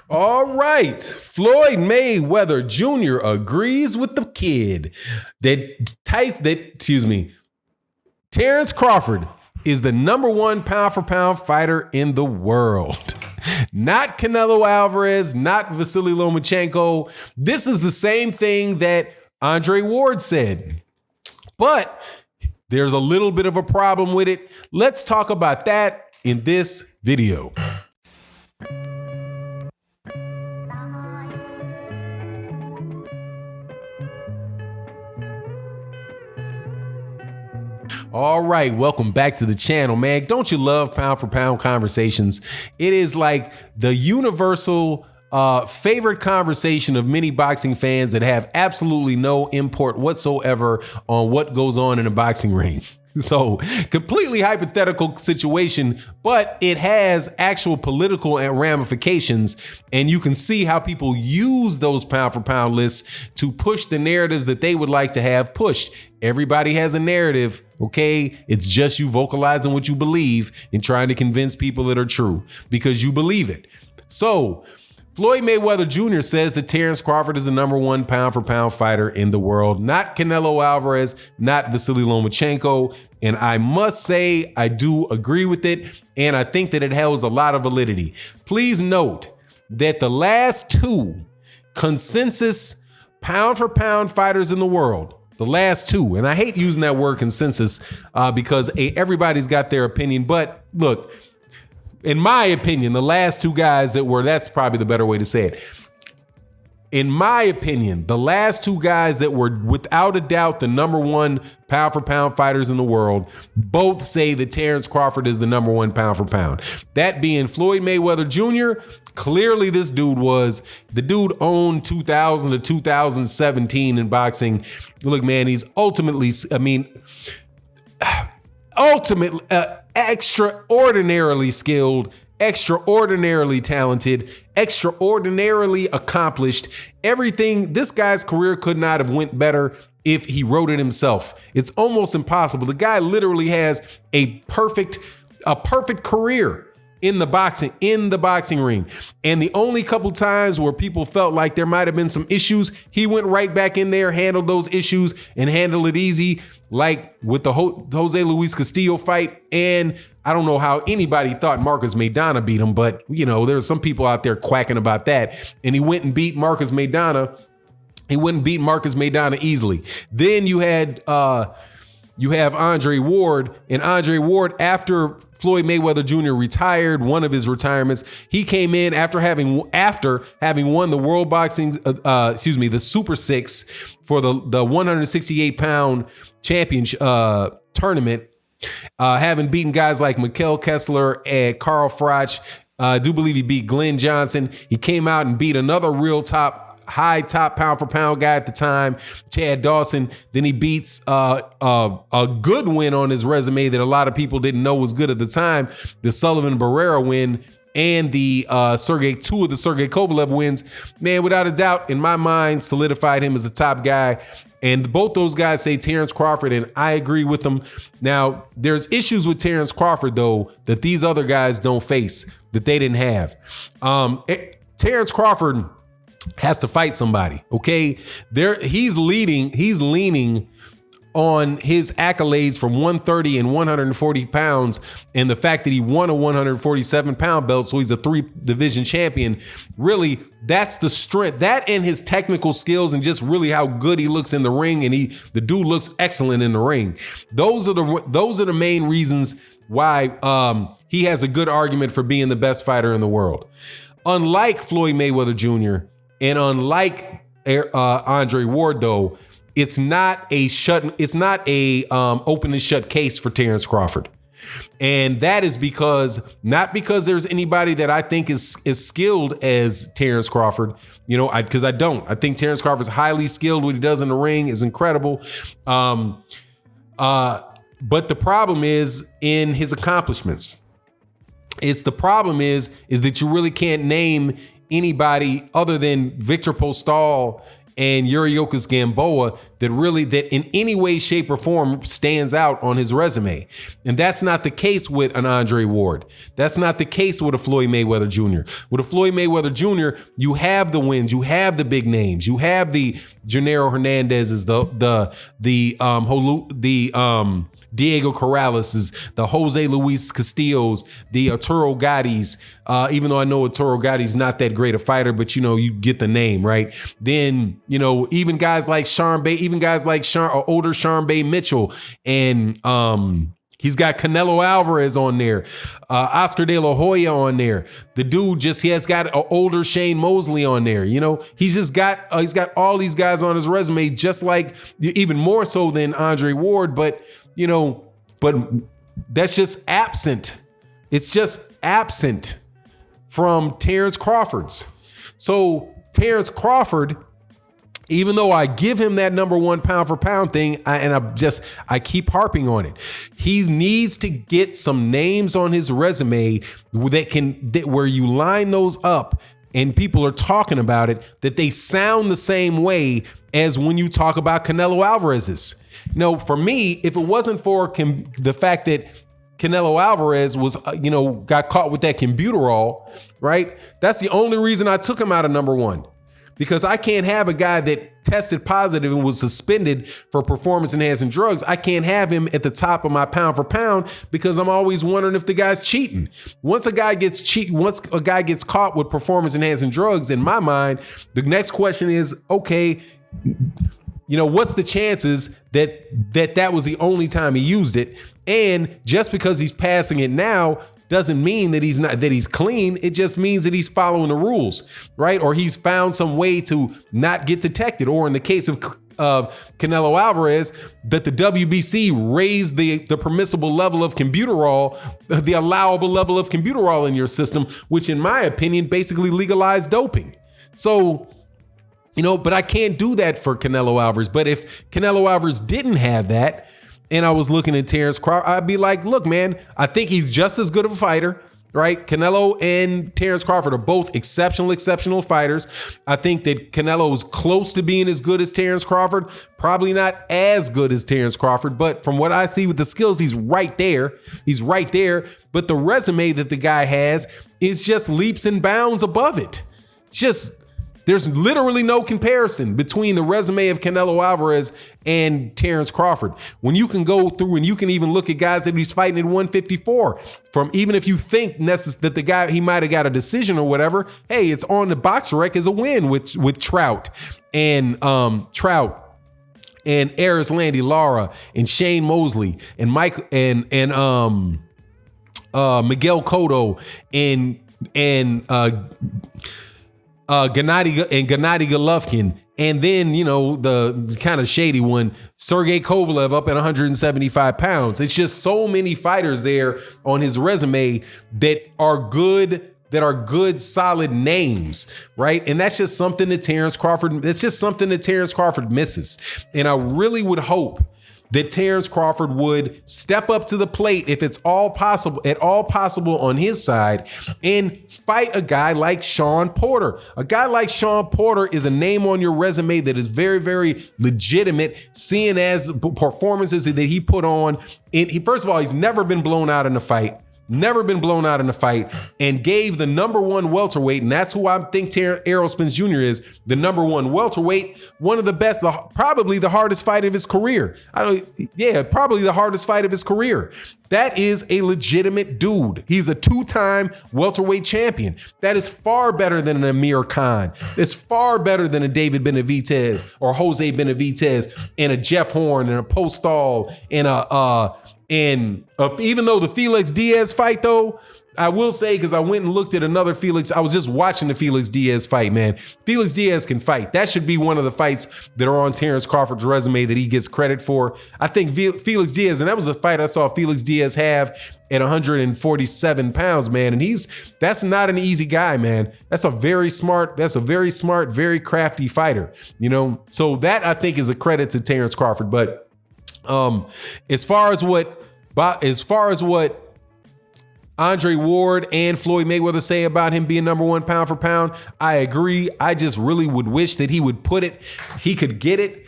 All right. Floyd Mayweather Jr. agrees with the kid that Terence Crawford is the number one pound for pound fighter in the world. Not Canelo Alvarez, not Vasily Lomachenko. This is the same thing that Andre Ward said. But there's a little bit of a problem with it. Let's talk about that in this video. All right, welcome back to the channel, man. Don't you love pound for pound conversations? It is like the universal favorite conversation of many boxing fans that have absolutely no import whatsoever on what goes on in a boxing ring. So completely hypothetical situation, but it has actual political ramifications, and you can see how people use those pound for pound lists to push the narratives that they would like to have pushed. Everybody has a narrative, okay? It's just you vocalizing what you believe and trying to convince people that are true because you believe it. So Floyd Mayweather Jr. says that Terence Crawford is the number one pound for pound fighter in the world, not Canelo Alvarez, not Vasily Lomachenko. And I must say, I do agree with it. And I think that it holds a lot of validity. Please note that the last two consensus pound for pound fighters in the world, the last two, and I hate using that word consensus because everybody's got their opinion. But look, in my opinion, the last two guys that's probably the better way to say it. In my opinion, the last two guys that were without a doubt the number one pound for pound fighters in the world both say that Terence Crawford is the number one pound for pound. That being Floyd Mayweather Jr., clearly this dude owned 2000 to 2017 in boxing. Look, man, he's ultimately extraordinarily skilled, extraordinarily talented, extraordinarily accomplished. Everything. This guy's career could not have went better if he wrote it himself. It's almost impossible. The guy literally has a perfect career in the boxing ring. And the only couple times where people felt like there might have been some issues, he went right back in there, handled those issues and handled it easy, like with the Jose Luis Castillo fight. And I don't know how anybody thought Marcus Maidana beat him, but there's some people out there quacking about that. And he went and beat Marcus Maidana. He wouldn't beat Marcus Maidana easily. Then you have Andre Ward, and Andre Ward, after Floyd Mayweather Jr. retired, one of his retirements, he came in after having won the World Boxing, the Super Six for the 168 pound championship tournament, having beaten guys like Mikkel Kessler and Carl Froch. I do believe he beat Glenn Johnson. He came out and beat another real high top pound for pound guy at the time, Chad Dawson. Then he beats a good win on his resume that a lot of people didn't know was good at the time, the Sullivan Barrera win, and the two of the Sergey Kovalev wins. Man, without a doubt, in my mind, solidified him as a top guy. And both those guys say Terence Crawford, and I agree with them. Now, there's issues with Terence Crawford, though, that these other guys don't face, that they didn't have. Terence Crawford has to fight somebody, okay? He's leaning on his accolades from 130 and 140 pounds and the fact that he won a 147 pound belt, so he's a 3-division champion. Really, that's the strength, that and his technical skills and just really how good he looks in the ring, and the dude looks excellent in the ring. Those are the main reasons why he has a good argument for being the best fighter in the world. Unlike Floyd Mayweather Jr., and unlike Andre Ward, though, it's not a open and shut case for Terence Crawford. And that is not because there's anybody that I think is skilled as Terence Crawford, because I don't. I think Terence Crawford's highly skilled. What he does in the ring is incredible. But the problem is in his accomplishments. The problem is that you really can't name anybody other than Victor Postol and Yuriorkis Gamboa that in any way, shape, or form stands out on his resume. And that's not the case with an Andre Ward. That's not the case with a Floyd Mayweather Jr. With a Floyd Mayweather Jr., you have the wins, you have the big names, you have the Gennaro Hernandez's, Diego Corrales, the Jose Luis Castillos, the Arturo Gattis, even though I know Arturo Gatti's not that great a fighter, but you get the name, right? Then, even guys like older Sean Bay Mitchell, and he's got Canelo Alvarez on there, Oscar De La Hoya on there. The dude he has got an older Shane Mosley on there. He's got all these guys on his resume, just like even more so than Andre Ward, but that's just absent. It's just absent from Terence Crawford's. So Terence Crawford, even though I give him that number one pound for pound thing, I keep harping on it. He needs to get some names on his resume where you line those up and people are talking about it, that they sound the same way as when you talk about Canelo Alvarez's. For me, if it wasn't for the fact that Canelo Alvarez was, got caught with that Cumbuterol, right? That's the only reason I took him out of number one. Because I can't have a guy that tested positive and was suspended for performance-enhancing drugs. I can't have him at the top of my pound for pound because I'm always wondering if the guy's cheating. Once a guy gets caught with performance-enhancing drugs, in my mind, the next question is, okay, what's the chances that was the only time he used it? And just because he's passing it now doesn't mean that he's clean. It just means that he's following the rules, right? Or he's found some way to not get detected. Or in the case of Canelo Alvarez, that the WBC raised the permissible level of Cumbuterol, the allowable level of Cumbuterol in your system, which in my opinion basically legalized doping. So, but I can't do that for Canelo Alvarez. But if Canelo Alvarez didn't have that, and I was looking at Terence Crawford, I'd be like, look, man, I think he's just as good of a fighter, right? Canelo and Terence Crawford are both exceptional fighters. I think that Canelo is close to being as good as Terence Crawford, probably not as good as Terence Crawford, but from what I see with the skills, he's right there. He's right there. But the resume that the guy has is just leaps and bounds above it. There's literally no comparison between the resume of Canelo Alvarez and Terence Crawford. When you can go through and you can even look at guys that he's fighting at 154, from even if you think that the guy, he might have got a decision or whatever, hey, it's on the box rec as a win with Trout and Aris Landy Lara and Shane Mosley and Mike and Miguel Cotto and Gennady Golovkin, and then, the kind of shady one, Sergey Kovalev up at 175 pounds. It's just so many fighters there on his resume that are good, solid names, right? And that's just something that Terence Crawford misses. And I really would hope that Terence Crawford would step up to the plate if it's at all possible on his side and fight a guy like Sean Porter. A guy like Sean Porter is a name on your resume that is very, very legitimate, seeing as performances that he put on. First of all, he's never been blown out in a fight. And gave the number one welterweight, and that's who I think Errol Spence Jr. is, the number one welterweight, one of the best, probably the hardest fight of his career. Probably the hardest fight of his career. That is a legitimate dude. He's a two-time welterweight champion. That is far better than an Amir Khan. It's far better than a David Benavidez or Jose Benavidez and a Jeff Horn and a Postol and even though the Felix Diaz fight, though, I will say, because I went and looked at another Felix, I was just watching the Felix Diaz fight, man. Felix Diaz can fight. That should be one of the fights that are on Terence Crawford's resume that he gets credit for. I think Felix Diaz, and that was a fight I saw Felix Diaz have at 147 pounds, man. And that's not an easy guy, man. That's a very smart, very crafty fighter, So that, I think, is a credit to Terence Crawford. But as far as what Andre Ward and Floyd Mayweather say about him being number one pound for pound, I agree. I just really would wish that he would put it, he could get it.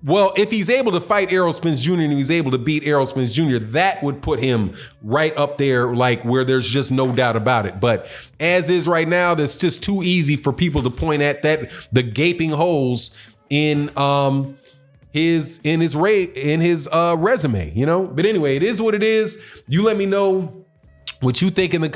Well, if he's able to fight Errol Spence Jr. and he's able to beat Errol Spence Jr., that would put him right up there, like where there's just no doubt about it. But as is right now, that's just too easy for people to point at the gaping holes in his resume, you know. But anyway, it is what it is. You let me know what you think in the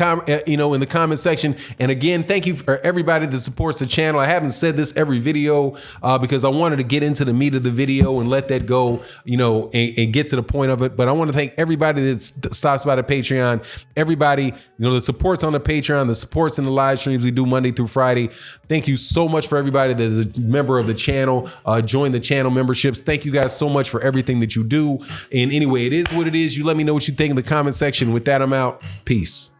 comment section. And again, thank you for everybody that supports the channel. I haven't said this every video because I wanted to get into the meat of the video and let that go, and get to the point of it. But I want to thank everybody that stops by the Patreon, everybody, that supports on the Patreon, the supports in the live streams we do Monday through Friday. Thank you so much for everybody that is a member of the channel, join the channel memberships. Thank you guys so much for everything that you do. And anyway, it is what it is. You let me know what you think in the comment section. With that, I'm out. Peace.